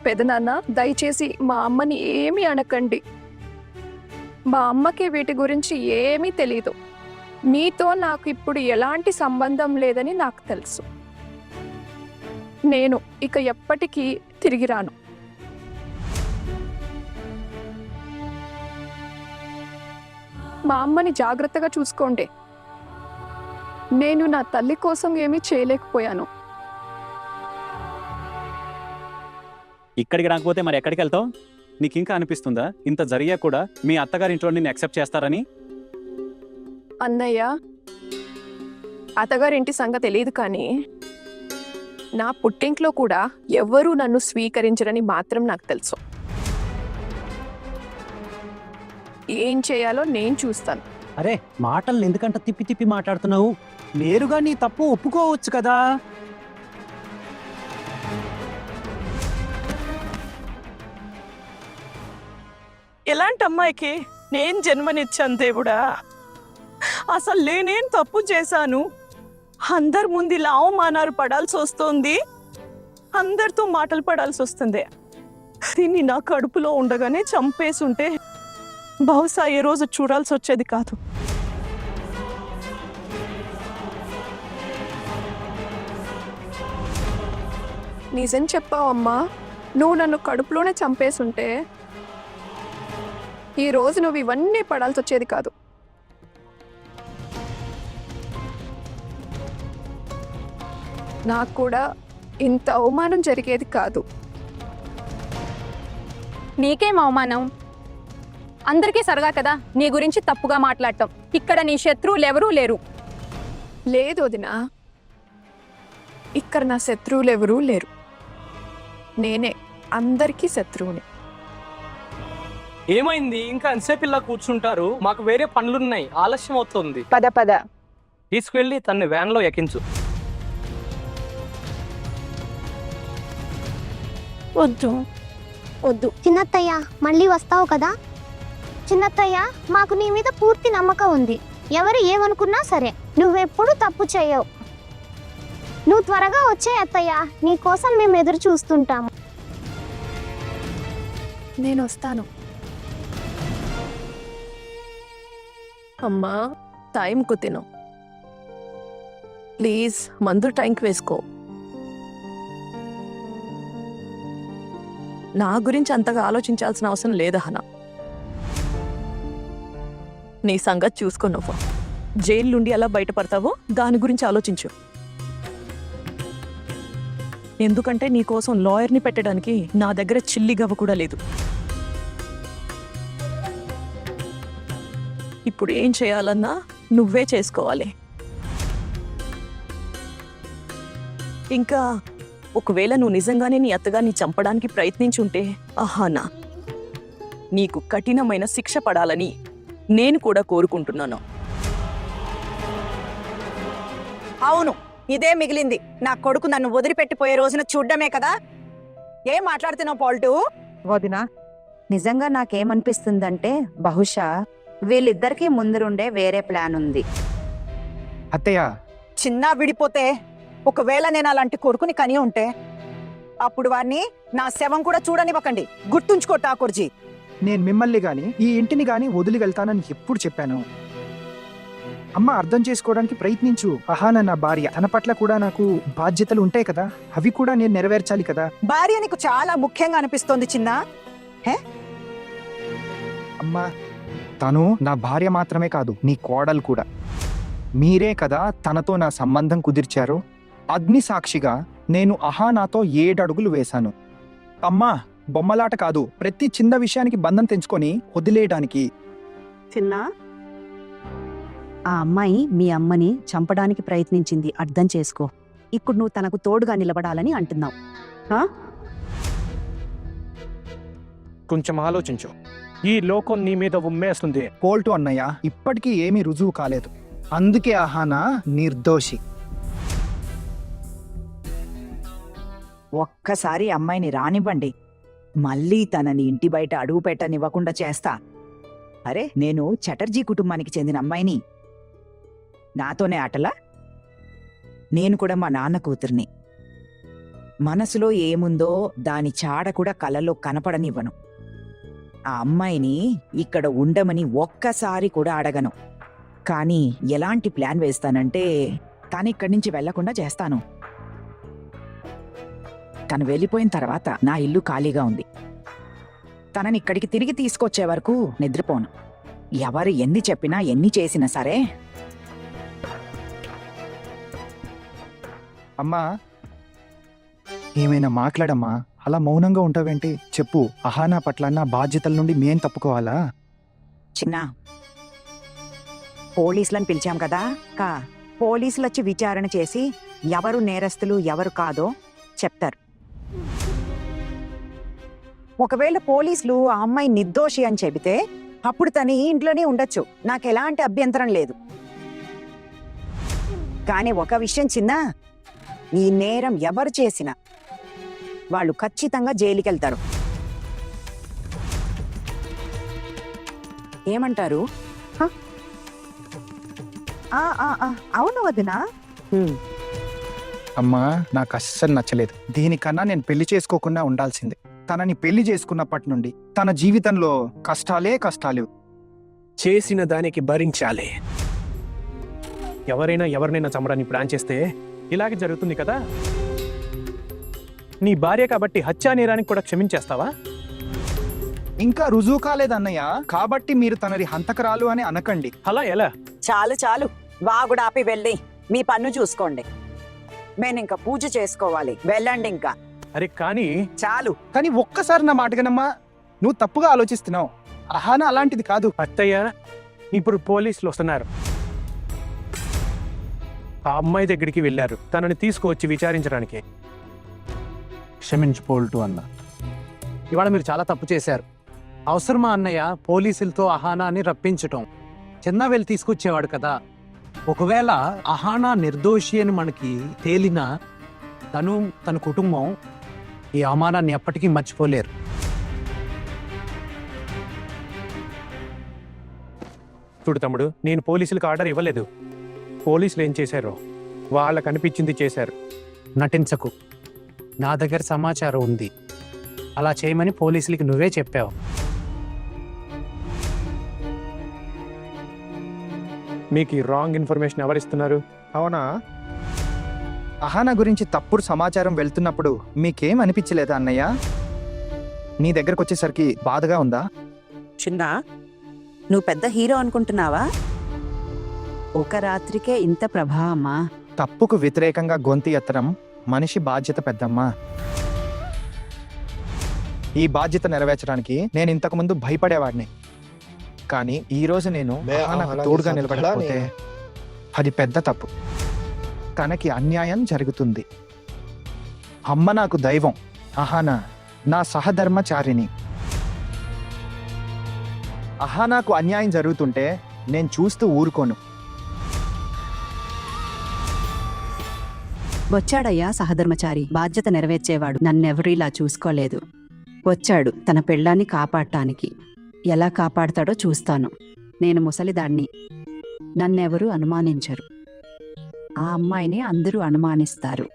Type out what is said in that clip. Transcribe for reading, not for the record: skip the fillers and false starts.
పెదనాన్న, దయచేసి మా అమ్మని ఏమీ అనకండి. మా అమ్మకి వీటి గురించి ఏమీ తెలీదు. మీతో నాకు ఇప్పుడు ఎలాంటి సంబంధం లేదని నాకు తెలుసు. నేను ఇక ఎప్పటికీ తిరిగి రాను. మా అమ్మని జాగ్రత్తగా చూసుకోండి. నేను నా తల్లి కోసం ఏమీ చేయలేకపోయాను. ఇక్కడికి రాకపోతే మరి ఎక్కడికి వెళ్తావు? నీకు ఇంకా అనిపిస్తుందా ఇంత జరిగా కూడా మీ అత్తగారింట్లో నిన్ను యాక్సెప్ట్ చేస్తారని? అన్నయ్య, అత్తగారింటి సంగతి తెలియదు, కానీ నా పుట్టింట్లో కూడా ఎవ్వరూ నన్ను స్వీకరించరని మాత్రం నాకు తెలుసు. ఏం చేయాలో నేను చూస్తాను. అరే, మాటలు ఎందుకంట తిప్పి తిప్పి మాట్లాడుతున్నావు? నేరుగా నీ తప్పు ఒప్పుకోవచ్చు కదా. ఎలాంటి అమ్మాయికి నేను జన్మనిచ్చాను దేవుడా? అసలు నేనేం తప్పు చేశాను? అందరి ముందు ఇలా అవమానాలు పడాల్సి వస్తుంది, అందరితో మాటలు పడాల్సి వస్తుంది. దీన్ని నా కడుపులో ఉండగానే చంపేసుంటే బహుశా ఏ రోజు చూడాల్సి వచ్చేది కాదు. నిజం చెప్పావమ్మా. నువ్వు నన్ను కడుపులోనే చంపేసుంటే ఈ రోజు నువ్వు ఇవన్నీ పడాల్సి వచ్చేది కాదు. నాకు కూడా ఇంత అవమానం జరిగేది కాదు. నీకేం అవమానం? అందరికీ సరదా కదా నీ గురించి తప్పుగా మాట్లాడటం. ఇక్కడ నీ శత్రువులు ఎవరూ లేరు. లేదు వదినా, ఇక్కడ నా శత్రువులు ఎవరూ లేరు. నేనే అందరికీ శత్రువుని. ఏమైంది? ఇంకా ఎంతసేపు ఇలా కూర్చుంటారు? మాకు వేరే పనులున్నాయి, ఆలస్యం అవుతుంది. పద పద. తీసుకెళ్ళి తన్ని వ్యాన్లో ఎక్కించు. వద్దు వద్దు. చిన్నత్తయ్య, మళ్ళీ వస్తావు కదా? చిన్నత్తయ్య, మాకు నీ మీద పూర్తి నమ్మకం ఉంది. ఎవరు ఏమనుకున్నా సరే నువ్వెప్పుడు తప్పు చేయవు. నువ్వు త్వరగా వచ్చే అత్తయ్య, నీ కోసం మేము ఎదురు చూస్తుంటాము. నేను వస్తాను. అమ్మా, టైంకు తిను ప్లీజ్. మందు టైంకి వేసుకో. నా గురించి అంతగా ఆలోచించాల్సిన అవసరం లేదు హనా. నీ సంగతి చూసుకో. నువ్వు జైలు నుండి ఎలా బయటపడతావో దాని గురించి ఆలోచించు. ఎందుకంటే నీకోసం లాయర్ని పెట్టడానికి నా దగ్గర చిల్లిగవ్వ కూడా లేదు. ఇప్పుడు ఏం చేయాలన్నా నువ్వే చేసుకోవాలి. ఇంకా ఒకవేళ నువ్వు నిజంగానే నీ అత్తగారిని చంపడానికి ప్రయత్నించుంటే, అహానా, నీకు కఠినమైన శిక్ష పడాలని నేను కూడా కోరుకుంటున్నాను. అవును, ఇదే మిగిలింది. నా కొడుకు నన్ను వదిలిపెట్టిపోయే రోజున చూడ్డమే కదా. ఏం మాట్లాడుతున్నావు పాల్టు? వదినా, నిజంగా నాకేమనిపిస్తుందంటే బహుశా వీళ్ళిద్దరికీ ముందరుండే వేరే ప్లాన్ ఉంది. అత్తయ్య, చిన్న విడిపోతే, ఒకవేళ నేను అలాంటి కొడుకుని కని ఉంటే అప్పుడు వాడిని నా శవం కూడా చూడనివ్వకండి. గుర్తుంచుకో ఠాకూర్జీ. నేను మిమ్మల్ని గాని ఈ ఇంటిని గాని వదిలి వెళ్తానని ఎప్పుడు చెప్పాను? అమ్మ, అర్థం చేసుకోవడానికి ప్రయత్నించు. అహానా నా భార్య, తన పట్ల కూడా నాకు బాధ్యతలు ఉంటాయి కదా, అవి కూడా నేను నెరవేర్చాలి కదా. భార్య నీకు చాలా ముఖ్యంగా అనిపిస్తోంది చిన్న. అమ్మా, తను నా భార్య మాత్రమే కాదు, నీ కోడలు కూడా. మీరే కదా తనతో నా సంబంధం కుదిర్చారు. అగ్ని సాక్షిగా నేను అహానాతో 7 అడుగులు వేశాను. అమ్మా, బొమ్మలాట కాదు, ప్రతి చిన్న విషయానికి బంధం తెంచుకొని వదిలేయడానికి. చిన్న, ఆ అమ్మాయి మీ అమ్మని చంపడానికి ప్రయత్నించింది, అర్థం చేసుకో. ఇప్పుడు నువ్వు తనకు తోడుగా నిలబడాలని అంటున్నావు. కొంచెం ఆలోచించు. ఈ లోకం నీ మీద ఉమ్మేస్తుంది. పోల్టు అన్నయ్య, ఇప్పటికీ ఏమీ రుజువు కాలేదు. అందుకే అహానా నిర్దోషి. ఒక్కసారి అమ్మాయిని రానివ్వండి, మళ్ళీ తనని ఇంటి బయట అడుగు పెట్టనివ్వకుండా చేస్తా. అరే, నేను చటర్జీ కుటుంబానికి చెందిన అమ్మాయిని. నాతోనే ఆటలా? నేను కూడా మా నాన్న కూతుర్ని. మనసులో ఏముందో దాని చాడ కూడా కలలో కనపడనివ్వను. ఆ అమ్మాయిని ఇక్కడ ఉండమని ఒక్కసారి కూడా అడగను. కానీ ఎలాంటి ప్లాన్ వేస్తానంటే తను ఇక్కడి నుంచి వెళ్లకుండా చేస్తాను. తను వెళ్ళిపోయిన తర్వాత నా ఇల్లు ఖాళీగా ఉంది. తనని ఇక్కడికి తిరిగి తీసుకొచ్చే వరకు నిద్రపోను. ఎవరు ఎన్ని చెప్పినా ఎన్ని చేసినా సరే. అమ్మా, ఏమైనా మాట్లాడమ్మా. అలా మౌనంగా ఉంటావేంటి? చెప్పు. అహానా పట్ల నా బాధ్యతల నుండి మేం తప్పుకోవాలా? చిన్న, పోలీసులను పిలిచాం కదా, పోలీసులు వచ్చి విచారణ చేసి ఎవరు నేరస్తులు ఎవరు కాదో చెప్తారు. ఒకవేళ పోలీసులు ఆ అమ్మాయి నిర్దోషి అని చెబితే అప్పుడు తను ఈ ఇంట్లోనే ఉండొచ్చు. నాకు ఎలాంటి అభ్యంతరం లేదు. కానీ ఒక విషయం చిన్న, ఈ నేరం ఎవరు చేసినా వాళ్ళు ఖచ్చితంగా జైలుకెళ్తారు. ఏమంటారు? అవును వదినా. అమ్మా, నాకు అస్సలు నచ్చలేదు. దీనికన్నా నేను పెళ్లి చేసుకోకుండా ఉండాల్సిందే. తనని పెళ్లి చేసుకున్నప్పటి నుండి తన జీవితంలో కష్టాలే కష్టాలు. చేసిన దానికి భరించాలి. ఎవరైనా ఎవరినైనా చంపడానికి ప్లాన్ చేస్తే ఇలాగే జరుగుతుంది కదా. నీ భార్య కాబట్టి హత్యా నేరానికి కూడా క్షమించేస్తావా? ఇంకా రుజువు కాలేదన్నయ్య, కాబట్టి మీరు తనది హంతకరాలు అని అనకండి. అలా ఎలా? చాలు చాలు, వాగుడాపి వెళ్ళి మీ పన్ను చూసుకోండి. నేను ఇంకా పూజ చేసుకోవాలి. వెళ్ళండి ఇంకా. అరే కానీ చాలు. కానీ ఒక్కసారి నా మాటగనమ్మా, నువ్వు తప్పుగా ఆలోచిస్తున్నావు. అహానా అలాంటిది కాదు. అత్తయ్య, ఇప్పుడు పోలీసులు వస్తున్నారు. ఆ అమ్మాయి దగ్గరికి వెళ్ళారు, తనని తీసుకువచ్చి విచారించడానికి. క్షమించు పోల్టు అన్న. ఇవాళ మీరు చాలా తప్పు చేశారు. అవసరమా అన్నయ్య పోలీసులతో అహానాని రప్పించటం? చిన్న వెళ్ళి తీసుకొచ్చేవాడు కదా. ఒకవేళ అహానా నిర్దోషి అని మనకి తేలినా తను తన కుటుంబం ఈ అవమానాన్ని ఎప్పటికీ మర్చిపోలేరు. చూడు తమ్ముడు, నేను పోలీసులకు ఆర్డర్ ఇవ్వలేదు. పోలీసులు ఏం చేశారో వాళ్ళకు అనిపించింది చేశారు. నటించకు. నా దగ్గర సమాచారం ఉంది. అలా చేయమని పోలీసులకి నువ్వే చెప్పావు. మీకు ఈ రాంగ్ ఇన్ఫర్మేషన్ ఎవరిస్తున్నారు? అవునా? అహానా గురించి తప్పుడు సమాచారం వెళ్తున్నప్పుడు మీకేం అనిపించలేదా అన్నయ్య? నీ దగ్గరకు వచ్చేసరికి బాధగా ఉందా? చిన్న, నువ్వు పెద్ద హీరో అనుకుంటున్నావా? ఒక రాత్రికే ఇంత ప్రభావమా? తప్పుకు వ్యతిరేకంగా గొంతు ఎత్తడం మనిషి బాధ్యత పెద్దమ్మా. ఈ బాధ్యత నెరవేర్చడానికి నేను ఇంతకుముందు భయపడేవాడిని. కానీ ఈ రోజు నేను అహానాకు తోడుగా నిలబడకపోతే అది పెద్ద తప్పు. తనకి అన్యాయం జరుగుతుంది. అమ్మ నాకు దైవం, అహానా నా సహధర్మచారిణి. అహానాకు అన్యాయం జరుగుతుంటే నేను చూస్తూ ఊరుకోను. వచ్చాడయ్యా సహధర్మచారి, బాధ్యత నెరవేర్చేవాడు. నన్నెవరూ ఇలా చూసుకోలేదు. వచ్చాడు తన పెళ్ళాన్ని కాపాడటానికి. ఎలా కాపాడతాడో చూస్తాను. నేను ముసలిదాన్ని, నన్నెవరూ అనుమానించరు. ఆ అమ్మాయిని అందరూ అనుమానిస్తారు.